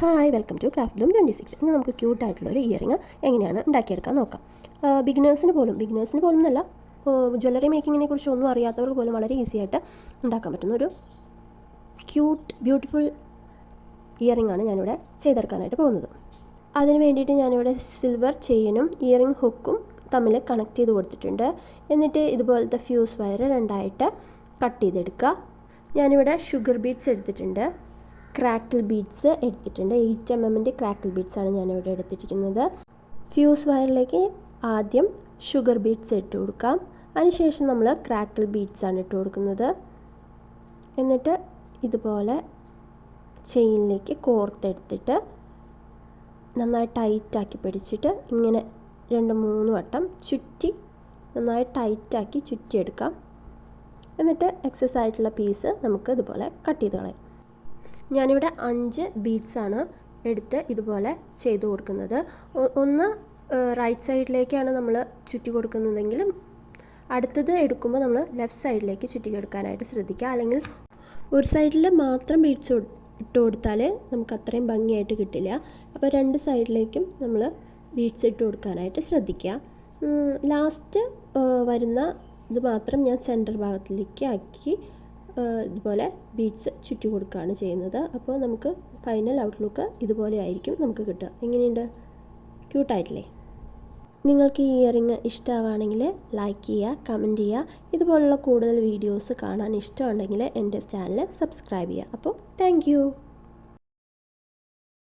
Hi, welcome to craft bloom 26. ഇന്ന് നമുക്ക് ക്യൂട്ടായിട്ടുള്ളൊരു earring എങ്ങനെയാണ് ഉണ്ടാക്കിയെടുക്കാൻ നോക്കാം. ബിഗിനേഴ്സിന് പോലും എന്നല്ല, ജ്വല്ലറി മേക്കിങ്ങിനെ കുറിച്ച് ഒന്നും അറിയാത്തവർക്ക് പോലും വളരെ ഈസി ആയിട്ട് ഉണ്ടാക്കാൻ പറ്റുന്ന ഒരു ബ്യൂട്ടിഫുൾ ഇയറിംഗ് ആണ് ഞാനിവിടെ ചെയ്തെടുക്കാനായിട്ട് പോകുന്നത്. അതിന് വേണ്ടിയിട്ട് ഞാനിവിടെ സിൽവർ ചെയിനും ഇയറിംഗ് ഹുക്കും തമ്മിൽ കണക്ട് ചെയ്ത് കൊടുത്തിട്ടുണ്ട്. എന്നിട്ട് ഇതുപോലത്തെ ഫ്യൂസ് വയർ രണ്ടായിട്ട് കട്ട് ചെയ്തെടുക്കുക. ഞാനിവിടെ ഷുഗർ ബീഡ്സ് എടുത്തിട്ടുണ്ട്, ക്രാക്കിൾ ബീഡ്സ് എടുത്തിട്ടുണ്ട്. 8 mm ക്രാക്കിൾ ബീഡ്സാണ് ഞാനിവിടെ എടുത്തിരിക്കുന്നത്. ഫ്യൂസ് വയറിലേക്ക് ആദ്യം ഷുഗർ ബീഡ്സ് ഇട്ട് കൊടുക്കാം. അതിനുശേഷം നമ്മൾ ക്രാക്കിൾ ബീഡ്സാണ് ഇട്ട് കൊടുക്കുന്നത്. എന്നിട്ട് ഇതുപോലെ ചെയിനിലേക്ക് കോർത്തെടുത്തിട്ട് നന്നായി ടൈറ്റാക്കി പിടിച്ചിട്ട് ഇങ്ങനെ 2-3 വട്ടം ചുറ്റി നന്നായി ടൈറ്റാക്കി ചുറ്റിയെടുക്കാം. എന്നിട്ട് എക്സസ് ആയിട്ടുള്ള പീസ് നമുക്ക് ഇതുപോലെ കട്ട് ചെയ്ത് കളയാം. ഞാനിവിടെ 5 ബീഡ്സാണ് എടുത്ത് ഇതുപോലെ ചെയ്ത് കൊടുക്കുന്നത്. ഒന്ന് റൈറ്റ് സൈഡിലേക്കാണ് നമ്മൾ ചുറ്റി കൊടുക്കുന്നതെങ്കിലും അടുത്തത് എടുക്കുമ്പോൾ നമ്മൾ ലെഫ്റ്റ് സൈഡിലേക്ക് ചുറ്റി കൊടുക്കാനായിട്ട് ശ്രദ്ധിക്കുക. അല്ലെങ്കിൽ ഒരു സൈഡിൽ മാത്രം ബീഡ്സ് ഇട്ട് കൊടുത്താൽ നമുക്ക് അത്രയും ഭംഗിയായിട്ട് കിട്ടില്ല. അപ്പോൾ 2 സൈഡിലേക്കും നമ്മൾ ബീഡ്സ് ഇട്ട് കൊടുക്കാനായിട്ട് ശ്രദ്ധിക്കുക. ലാസ്റ്റ് വരുന്ന ഇത് മാത്രം ഞാൻ സെൻറ്റർ ഭാഗത്തിലേക്ക് ആക്കി ഇതുപോലെ ബീഡ്സ് ചുറ്റി കൊടുക്കുകയാണ് ചെയ്യുന്നത്. അപ്പോൾ നമുക്ക് ഫൈനൽ ഔട്ട്ലുക്ക് ഇതുപോലെ ആയിരിക്കും നമുക്ക് കിട്ടുക. എങ്ങനെയുണ്ട്? ക്യൂട്ടായിട്ടില്ലേ? നിങ്ങൾക്ക് ഈ ഇയറിംഗ് ഇഷ്ടമാണെങ്കിൽ ലൈക്ക് ചെയ്യുക, കമൻറ്റ് ചെയ്യുക. ഇതുപോലുള്ള കൂടുതൽ വീഡിയോസ് കാണാൻ ഇഷ്ടമുണ്ടെങ്കിൽ എൻ്റെ ചാനൽ സബ്സ്ക്രൈബ് ചെയ്യുക. അപ്പോൾ താങ്ക്